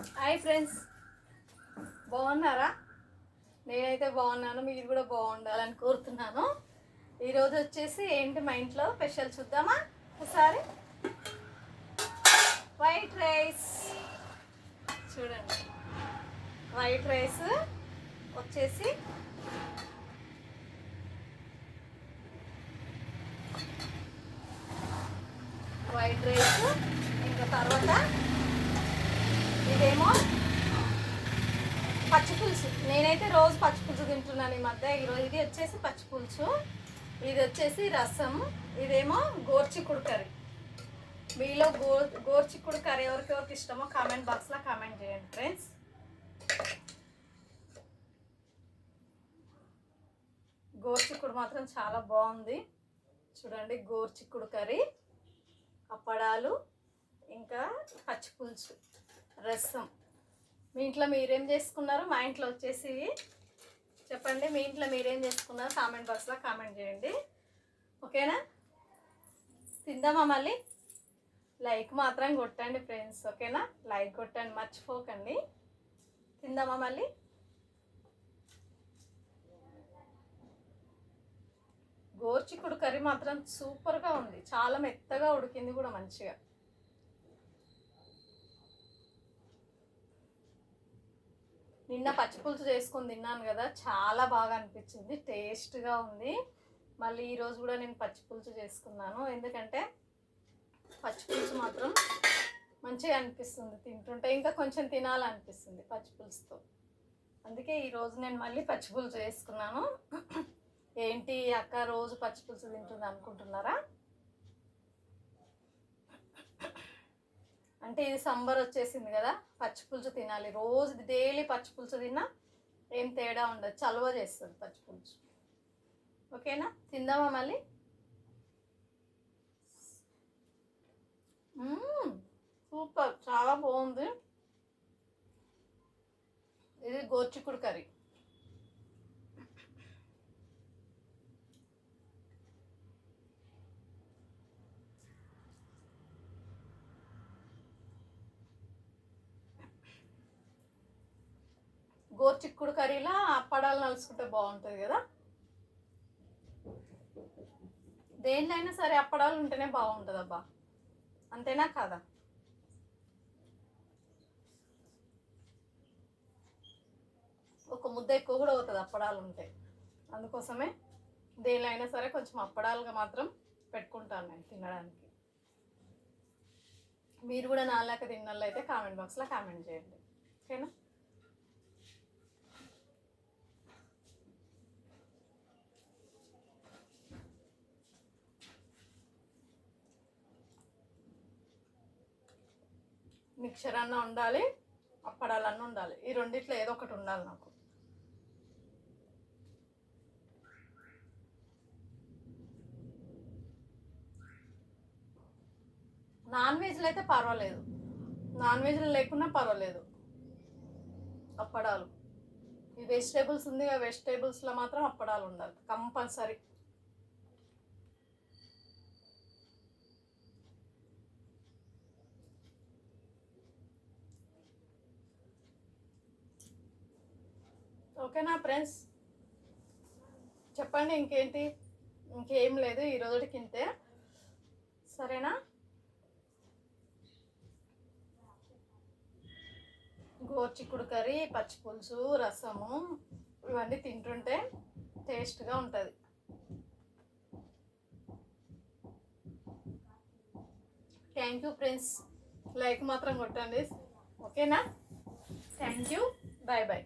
Hi friends, బాగున్నారా? నేనైతే బాగున్నాను, మీరు కూడా బాగుండాలని కోరుతున్నాను. ఈరోజు వచ్చేసి ఏంటి మా ఇంట్లో స్పెషల్ చూద్దామా ఒకసారి. వైట్ రైస్ చూడండి. వైట్ రైస్ వచ్చేసి వైట్ రైస్, ఇంకా తర్వాత ఇదేమో పచ్చిపులుసు. నేనైతే రోజు పచ్చిపులుసు తింటున్నాను ఈ మధ్య. ఈరోజు ఇది వచ్చేసి పచ్చిపులుసు, ఇది వచ్చేసి రసం, ఇదేమో గోర్చిక్కుడు కర్రీ. మీలో గోర్చిక్కుడు కర్రీ ఎవరికి ఇష్టమో కామెంట్ బాక్స్లో కామెంట్ చేయండి ఫ్రెండ్స్. గోర్చిక్కుడు మాత్రం చాలా బాగుంది చూడండి. గోర్చిక్కుడు కర్రీ, అప్పడాలు, ఇంకా పచ్చిపులుసు, రసం. మీ ఇంట్లో మీరేం చేసుకున్నారు? మా ఇంట్లో వచ్చేసి చెప్పండి, మీ ఇంట్లో మీరేం చేసుకున్నారు కామెంట్ బాక్స్లో కామెంట్ చేయండి. ఓకేనా? తిందామా మళ్ళీ? లైక్ మాత్రం కొట్టండి ఫ్రెండ్స్, ఓకేనా? లైక్ కొట్టండి, మర్చిపోకండి. తిందామా మళ్ళీ? గోర్చిక్కుడు కర్రీ మాత్రం సూపర్గా ఉంది, చాలా మెత్తగా ఉడికింది కూడా మంచిగా. నిన్న పచ్చిపులుసు చేసుకొని తిన్నాను కదా, చాలా బాగా అనిపించింది, టేస్ట్గా ఉంది. మళ్ళీ ఈరోజు కూడా నేను పచ్చిపులుసు చేసుకున్నాను, ఎందుకంటే పచ్చిపులుసు మాత్రం మంచిగా అనిపిస్తుంది తింటుంటే, ఇంకా కొంచెం తినాలనిపిస్తుంది పచ్చిపులుసుతో. అందుకే ఈరోజు నేను మళ్ళీ పచ్చిపులుసు చేసుకున్నాను. ఏంటి అక్క రోజు పచ్చిపులుసు తింటుంది అనుకుంటున్నారా? అంటే ఇది సంబర్ వచ్చేసింది కదా, పచ్చిపులుసు తినాలి. రోజు డైలీ పచ్చిపులుసు తిన్నా ఏం తేడా ఉండదు, చలువ చేస్తుంది పచ్చిపులుసు. ఓకేనా? తిందామా మళ్ళీ? సూపర్, చాలా బాగుంది. ఇది గోర్చిక్కుడు కర్రీ. గోర్చిక్కుడు కర్రీలా అప్పడాలు నలుసుకుంటే బాగుంటుంది కదా. దేంట్లో అయినా సరే అప్పడాలు ఉంటేనే బాగుంటుంది అబ్బా, అంతేనా కాదా? ఒక ముద్ద ఎక్కువ కూడా అవుతుంది అప్పడాలు ఉంటే, అందుకోసమే దేనిలో అయినా సరే కొంచెం అప్పడాలుగా మాత్రం పెట్టుకుంటాను నేను తినడానికి. మీరు కూడా నాలాక తిన్నట్లు అయితే కామెంట్ బాక్స్లో కామెంట్ చేయండి, ఓకేనా? మిక్చర్ అన్న ఉండాలి, అప్పడాలన్న ఉండాలి, ఈ రెండిట్లో ఏదో ఒకటి ఉండాలి నాకు. నాన్ వెజ్లో అయితే పర్వాలేదు, నాన్ వెజ్లో లేకున్నా పర్వాలేదు. అప్పడాలు, ఈ వెజిటేబుల్స్ ఉంది కదా, వెజిటేబుల్స్లో మాత్రం అప్పడాలు ఉండాలి కంపల్సరీ. ఓకేనా ఫ్రెండ్స్? చెప్పండి ఇంకేంటి. ఇంకేం లేదు, ఈరోజుకి ఇంతే, సరేనా? గోర్చిక్కుడు కర్రీ, పచ్చిపులుసు, రసము ఇవన్నీ తింటుంటే టేస్ట్గా ఉంటుంది. థ్యాంక్ యూ ఫ్రెండ్స్, లైక్ మాత్రం కొట్టండి, ఓకేనా? Thank you, bye bye.